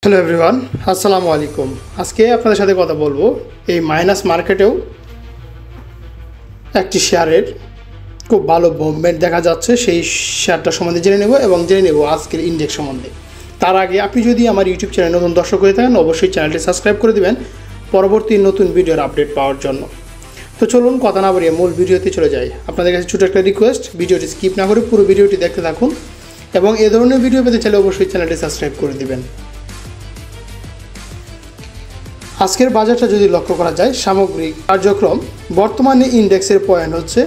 Hello everyone, আসসালামু আলাইকুম। আজকে আপনাদের সাথে কথা বলবো এই মাইনাস মার্কেটেও একটি শেয়ারের খুব ভালো মুভমেন্ট দেখা যাচ্ছে, সেই শেয়ারটা সম্বন্ধে জেনে নেব এবং জেনে নেব আজকের ইন্ডেক্স সম্বন্ধে। তার আগে আপনি যদি আমার ইউটিউব চ্যানেল নতুন দর্শক হয়ে থাকেন, অবশ্যই চ্যানেলটি সাবস্ক্রাইব করে দিবেন পরবর্তী নতুন ভিডিওর আপডেট পাওয়ার জন্য। তো চলুন কথা না বাড়িয়ে মূল ভিডিওতে চলে যাই। আপনাদের কাছে ছোটো একটা রিকোয়েস্ট, ভিডিওটি স্কিপ না করে পুরো ভিডিওটি দেখতে থাকুন এবং এ ধরনের ভিডিও পেতে চাইলে অবশ্যই চ্যানেলটি সাবস্ক্রাইব করে দিবেন। আজকের বাজারটা যদি লক্ষ্য করা যায়, সামগ্রিক কার্যক্রম বর্তমানে ইন্ডেক্সের পয়েন্ট হচ্ছে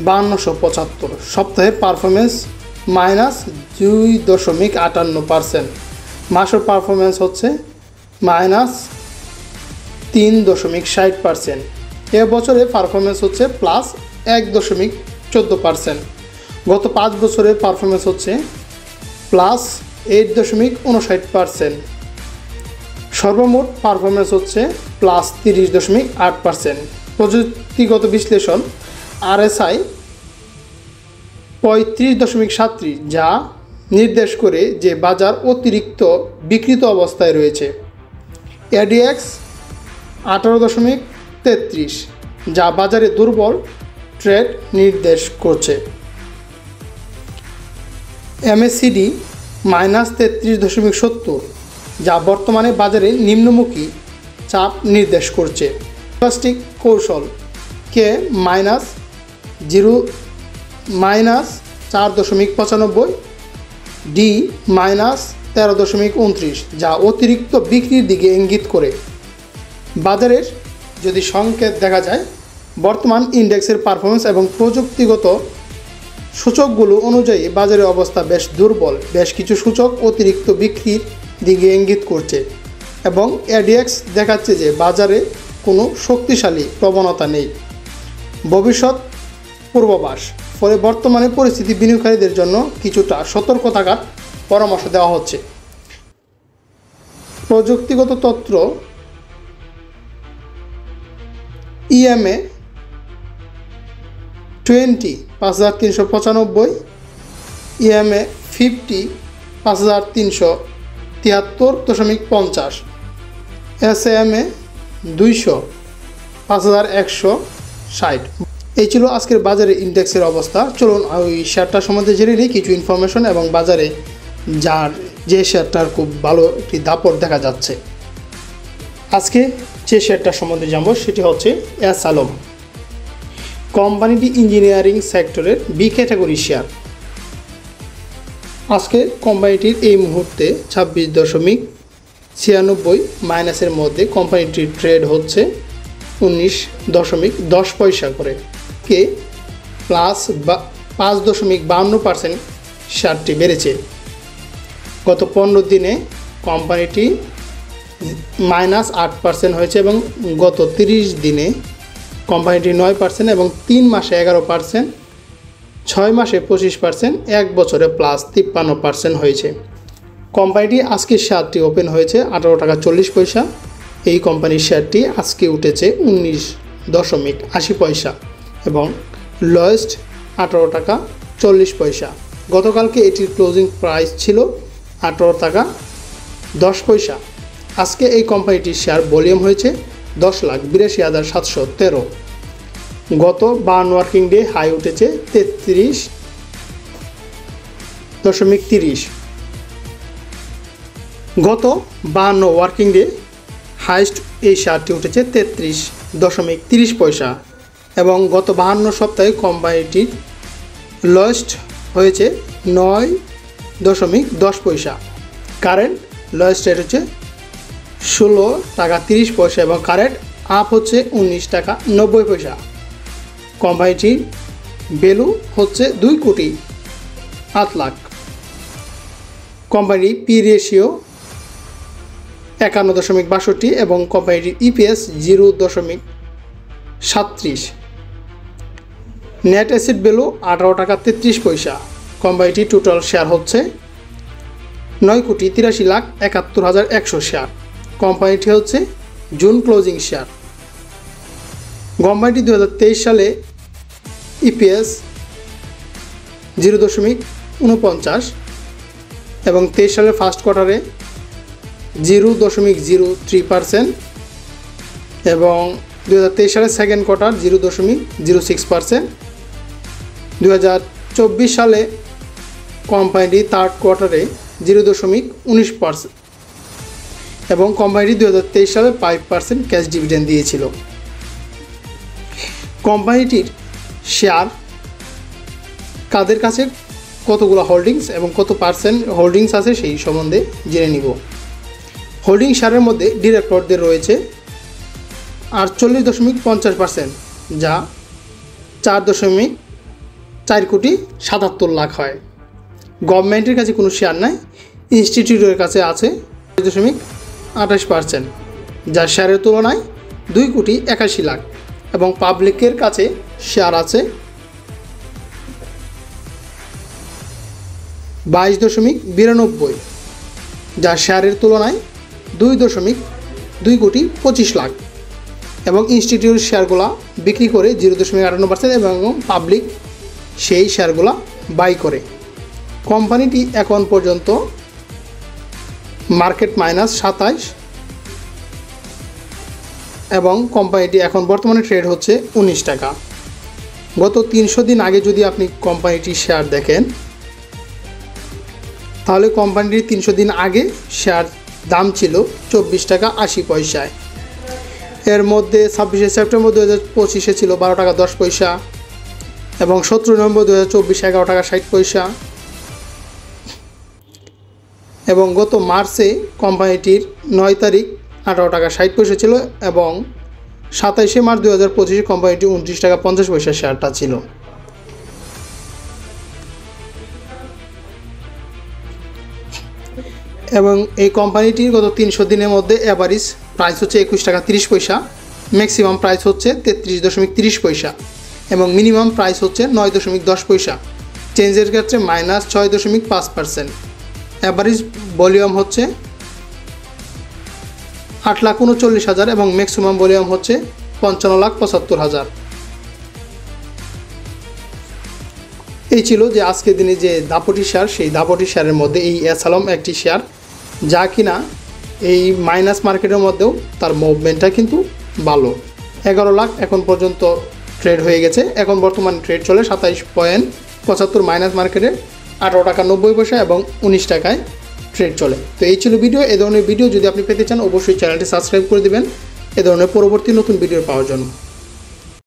5275, সপ্তাহে পারফরমেন্স -2.58%, মাসের পারফরমেন্স হচ্ছে -3.60%, এ বছরে পারফরমেন্স হচ্ছে +1.14%, গত 5 বছরের পারফরমেন্স হচ্ছে +8.59%, সর্বমোট পারফরমেন্স হচ্ছে +30.8%। প্রযুক্তিগত বিশ্লেষণ RSI 35.37, যা নির্দেশ করে যে বাজার অতিরিক্ত বিকৃত অবস্থায় রয়েছে। ADX 18.33, যা বাজারে দুর্বল ট্রেড নির্দেশ করছে। MACD -33.70, যা বর্তমানে বাজারে নিম্নমুখী চাপ নির্দেশ করছে। প্লাস্টিক কৌশল কে -4.95, ডি -13.29, যা অতিরিক্ত বিক্রির দিকে ইঙ্গিত করে। বাজারের যদি সংকেত দেখা যায়, বর্তমান ইন্ডেক্সের পারফরমেন্স এবং প্রযুক্তিগত সূচকগুলো অনুযায়ী বাজারের অবস্থা বেশ দুর্বল। বেশ কিছু সূচক অতিরিক্ত বিক্রির দিকে ইঙ্গিত করছে এবং ADX দেখাচ্ছে যে বাজারে কোনো শক্তিশালী প্রবণতা নেই। ভবিষ্যৎ পূর্বাভাস, ফলে বর্তমানে পরিস্থিতি বিনিয়োগকারীদের জন্য কিছুটা সতর্ক থাকার পরামর্শ দেওয়া হচ্ছে। প্রযুক্তিগত তথ্য EMA 20 5395, EMA 50 5373.50, SMA 200 5160। এই ছিল আজকের বাজারে ইন্ডেক্সের অবস্থা। চলুন ওই শেয়ারটার সম্বন্ধে জেনে নিই কিছু ইনফরমেশন এবং বাজারে যে শেয়ারটার খুব ভালো একটি দাপট দেখা যাচ্ছে। আজকে যে শেয়ারটার সম্বন্ধে জানবো সেটি হচ্ছে এস আলম। কোম্পানিটি ইঞ্জিনিয়ারিং সেক্টরের বি ক্যাটাগরি শেয়ার। আজকে কোম্পানিটির এই মুহূর্তে 26.96 মাইনাসের মধ্যে কোম্পানিটির ট্রেড হচ্ছে 19.10 পয়সা করে, কে +5.52% শেয়ারটি বেড়েছে। গত 15 দিনে কোম্পানিটি -8% হয়েছে এবং গত 30 দিনে কোম্পানিটি 9% এবং 3 মাসে 11%, 6 মাসে 25%, 1 বছরে +53% হয়েছে। কোম্পানিটি আজকে শেয়ারটি ওপেন হয়েছে 18 টাকা 40 পয়সা। এই কোম্পানির শেয়ারটি আজকে উঠেছে 19.80 পয়সা এবং লোয়েস্ট 18 টাকা 40 পয়সা। গতকালকে এটির ক্লোজিং প্রাইস ছিল 18 টাকা 10 পয়সা। আজকে এই কোম্পানিটির শেয়ার ভলিউম হয়েছে 10,82,713। গত 52 ওয়ার্কিং ডে হাই উঠেছে 33.30। গত 52 ওয়ার্কিং ডে হাইস্ট এই শেয়ারটি উঠেছে 33.30 পয়সা এবং গত 52 সপ্তাহে কোম্পানিটির লোয়েস্ট হয়েছে 9.10 পয়সা। কারেন্ট লোয়েস্ট রেট হচ্ছে 16 টাকা 30 পয়সা এবং কারেন্ট আপ হচ্ছে 19 টাকা 90 পয়সা। কোম্পানিটির ভ্যালু হচ্ছে 2.8 লাখ। কোম্পানির পি রেশিও 51.62 এবং কোম্পানিটির EPS 0.37। নেট অ্যাসেট ভ্যালু 18 টাকা 33 পয়সা। কোম্পানিটির টোটাল শেয়ার হচ্ছে 9,83,71,100 শেয়ার। কোম্পানিটি হচ্ছে জুন ক্লোজিং শেয়ার। কোম্পানিটি 2023 সালে EPS 0.49 এবং 23 সালের ফার্স্ট কোয়ার্টারে 0.03% এবং 2023 সালের সেকেন্ড কোয়ার্টার 0.06%। 2024 সালে কোম্পানিটি থার্ড কোয়ার্টারে 0.19% এবং কোম্পানিটি 2023 সালে 5% ক্যাশ ডিভিডেন্ড দিয়েছিল। কোম্পানিটির শেয়ার কাদের কাছে কতগুলো হোল্ডিংস এবং কত পার্সেন্ট হোল্ডিংস আছে সেই সম্বন্ধে জেনে নিব। হোল্ডিং শেয়ারের মধ্যে ডিরেক্টরদের রয়েছে 48.50%, যা 4.4 লাখ হয়। গভর্নমেন্টের কাছে কোনো শেয়ার নাই। ইনস্টিটিউটের কাছে আছে 28%, যা শেয়ারের তুলনায় 2.81 লাখ এবং পাবলিকের কাছে শেয়ার আছে 22.92, যা শেয়ারের তুলনায় 2.25 লাখ এবং ইনস্টিটিউট শেয়ারগুলো বিক্রি করে 0.58% এবং পাবলিক সেই শেয়ারগুলো বাই করে। কোম্পানিটি এখন পর্যন্ত মার্কেট -27 এবং কোম্পানিটি এখন বর্তমানে ট্রেড হচ্ছে 19 টাকা। গত 300 দিন আগে যদি আপনি কোম্পানিটির শেয়ার দেখেন তাহলে কোম্পানিটির 300 দিন আগে শেয়ার দাম ছিল 24 টাকা 80 পয়সায়। এর মধ্যে 26 সেপ্টেম্বর 2025 ছিল 12 টাকা 10 পয়সা এবং 17 নভেম্বর 2024 11 টাকা 60 পয়সা এবং গত মার্চে কোম্পানিটির 9 তারিখ 18 টাকা 60 পয়সা ছিল এবং 27 মার্চ 2025 কোম্পানিটি 29 টাকা 50 পয়সা শেয়ারটা ছিল। এবং এই কোম্পানিটির গত 300 দিনের মধ্যে অ্যাভারেজ প্রাইস হচ্ছে 21 টাকা 30 পয়সা, ম্যাক্সিমাম প্রাইস হচ্ছে 33.30 পয়সা এবং মিনিমাম প্রাইস হচ্ছে 9.10 পয়সা। চেঞ্জের ক্ষেত্রে -6.5%। অ্যাভারেজ ভলিউম হচ্ছে 8,39,000 এবং ম্যাক্সিমাম ভলিউম হচ্ছে 55,75,000। এই ছিল যে আজকের দিনে যে দাপটি শেয়ার, সেই দাপটি শেয়ারের মধ্যে এই অ্যাসালম একটি শেয়ার, যা কিনা এই মাইনাস মার্কেটের মধ্যেও তার মুভমেন্টটা কিন্তু ভালো। 11 লাখ এখন পর্যন্ত ট্রেড হয়ে গেছে। এখন বর্তমান ট্রেড চলে 27.75 মাইনাস মার্কেটে 18 টাকা 90 পয়সা এবং 19 টাকায় ট্রেড চলে। তো এই ছিল ভিডিও। এ ধরনের ভিডিও যদি আপনি পেতে চান অবশ্যই চ্যানেলটি সাবস্ক্রাইব করে দেবেন এ ধরনের পরবর্তী নতুন ভিডিও পাওয়ার জন্য।